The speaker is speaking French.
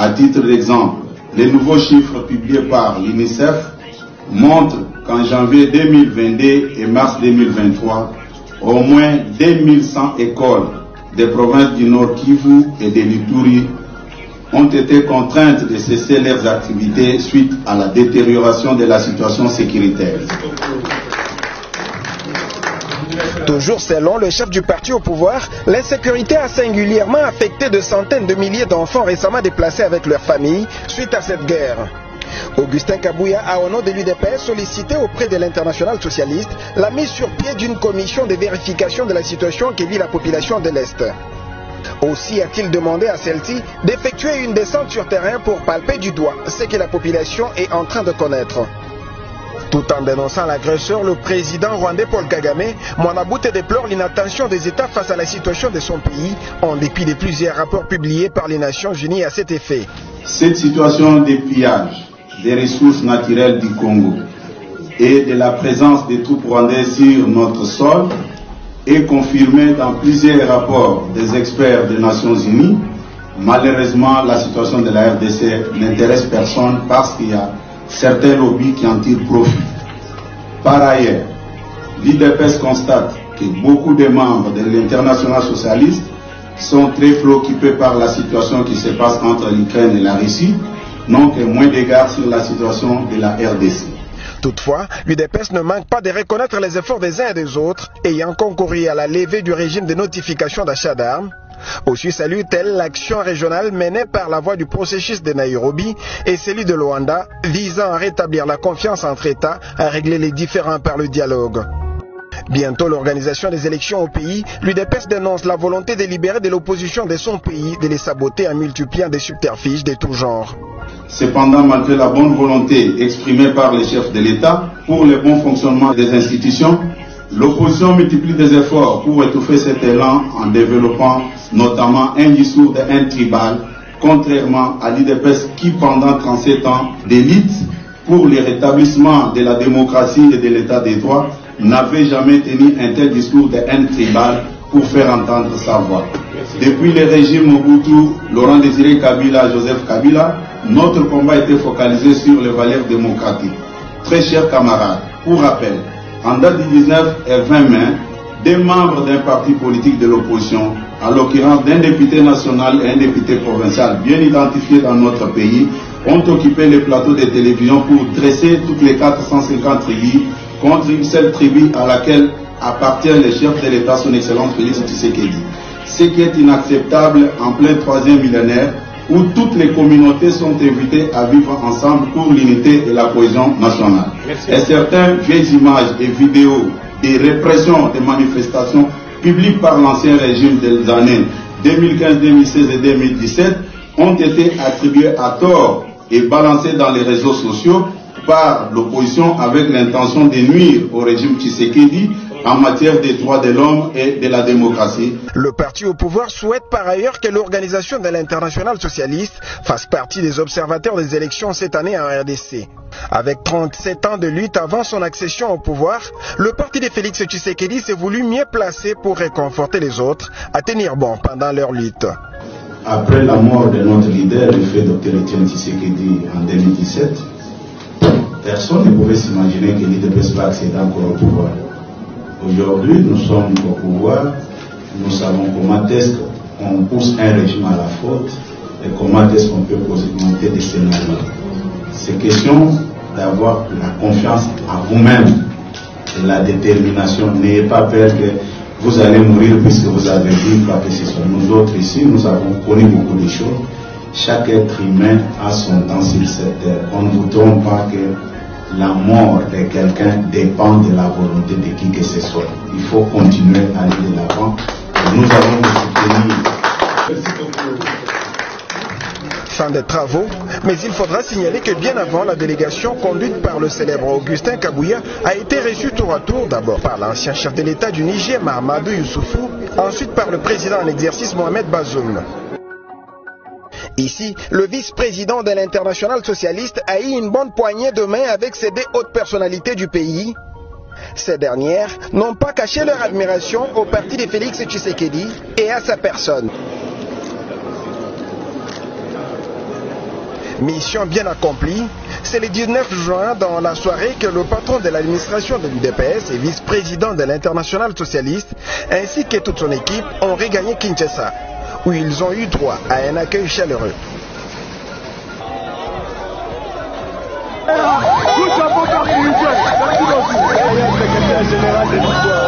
À titre d'exemple, les nouveaux chiffres publiés par l'UNICEF montrent qu'en janvier 2022 et mars 2023, au moins 2100 écoles des provinces du Nord Kivu et de l'Ituri ont été contraintes de cesser leurs activités suite à la détérioration de la situation sécuritaire. Toujours selon le chef du parti au pouvoir, l'insécurité a singulièrement affecté de centaines de milliers d'enfants récemment déplacés avec leurs familles suite à cette guerre. Augustin Kabouya a au nom de l'UDPS sollicité auprès de l'Internationale socialiste la mise sur pied d'une commission de vérification de la situation que vit la population de l'Est. Aussi a-t-il demandé à celle-ci d'effectuer une descente sur terrain pour palper du doigt ce que la population est en train de connaître. Tout en dénonçant l'agresseur, le président rwandais Paul Kagame, Mwanabute déplore l'inattention des États face à la situation de son pays, en dépit de plusieurs rapports publiés par les Nations Unies à cet effet. Cette situation de pillage des ressources naturelles du Congo et de la présence des troupes rwandaises sur notre sol est confirmée dans plusieurs rapports des experts des Nations Unies. Malheureusement, la situation de la RDC n'intéresse personne parce qu'il y a certains lobbies qui en tirent profit. Par ailleurs, l'UDPS constate que beaucoup de membres de l'Internationale socialiste sont très préoccupés par la situation qui se passe entre l'Ukraine et la Russie, n'ont que moins d'égard sur la situation de la RDC. Toutefois, l'UDPS ne manque pas de reconnaître les efforts des uns et des autres ayant concouru à la levée du régime de notification d'achat d'armes. Aussi salue-t-elle l'action régionale menée par la voie du processus de Nairobi et celui de Luanda visant à rétablir la confiance entre États, à régler les différends par le dialogue. Bientôt l'organisation des élections au pays, l'UDPS dénonce la volonté délibérée de l'opposition de son pays de les saboter en multipliant des subterfuges de tout genre. Cependant, malgré la bonne volonté exprimée par les chefs de l'État pour le bon fonctionnement des institutions, l'opposition multiplie des efforts pour étouffer cet élan en développant notamment un discours de haine tribale, contrairement à l'UDPS qui, pendant 37 ans d'élite pour le rétablissement de la démocratie et de l'état des droits, n'avait jamais tenu un tel discours de haine tribale pour faire entendre sa voix. Depuis le régime Mobutu, Laurent Désiré Kabila, Joseph Kabila, notre combat était focalisé sur les valeurs démocratiques. Très chers camarades, pour rappel, en date du 19 et 20 mai, des membres d'un parti politique de l'opposition, en l'occurrence d'un député national et un député provincial bien identifiés dans notre pays, ont occupé les plateaux de télévision pour dresser toutes les 450 tribus contre une seule tribu à laquelle appartient le chef de l'État, son Excellence Félix Tshisekedi. Ce qui est inacceptable en plein 3e millénaire où toutes les communautés sont invitées à vivre ensemble pour l'unité et la cohésion nationale. Et certaines vieilles images et vidéos des répressions des manifestations publiques par l'ancien régime des années 2015, 2016 et 2017 ont été attribuées à tort et balancées dans les réseaux sociaux par l'opposition avec l'intention de nuire au régime Tshisekedi en matière des droits de l'homme et de la démocratie. Le parti au pouvoir souhaite par ailleurs que l'organisation de l'Internationale socialiste fasse partie des observateurs des élections cette année en RDC. Avec 37 ans de lutte avant son accession au pouvoir, le parti de Félix Tshisekedi s'est voulu mieux placé pour réconforter les autres à tenir bon pendant leur lutte. Après la mort de notre leader, le fait Dr. Etienne Tshisekedi en 2017, personne ne pouvait s'imaginer que l'UDPS va accéder encore au pouvoir. Aujourd'hui, nous sommes au pouvoir, nous savons comment est-ce qu'on pousse un régime à la faute et comment est-ce qu'on peut monter des scénarios. C'est question d'avoir la confiance en vous-même et la détermination. N'ayez pas peur que vous allez mourir puisque vous avez dit que ce soit. Nous autres ici, nous avons connu beaucoup de choses. Chaque être humain a son temps sur cette terre. On ne vous trompe pas que la mort de quelqu'un dépend de la volonté de qui que ce soit. Il faut continuer à aller de l'avant. Nous allons vous soutenir. Fin des travaux, mais il faudra signaler que bien avant, la délégation conduite par le célèbre Augustin Kabouya a été reçue tour à tour, d'abord par l'ancien chef de l'État du Niger, Mahamadou Youssoufou, ensuite par le président en exercice Mohamed Bazoum. Ici, le vice-président de l'Internationale socialiste a eu une bonne poignée de main avec ces deux hautes personnalités du pays. Ces dernières n'ont pas caché leur admiration au parti de Félix Tshisekedi et à sa personne. Mission bien accomplie. C'est le 19 juin dans la soirée que le patron de l'administration de l'UDPS et vice-président de l'Internationale socialiste ainsi que toute son équipe ont regagné Kinshasa, où ils ont eu droit à un accueil chaleureux. Tout chapeau par le secrétaire général de l'histoire.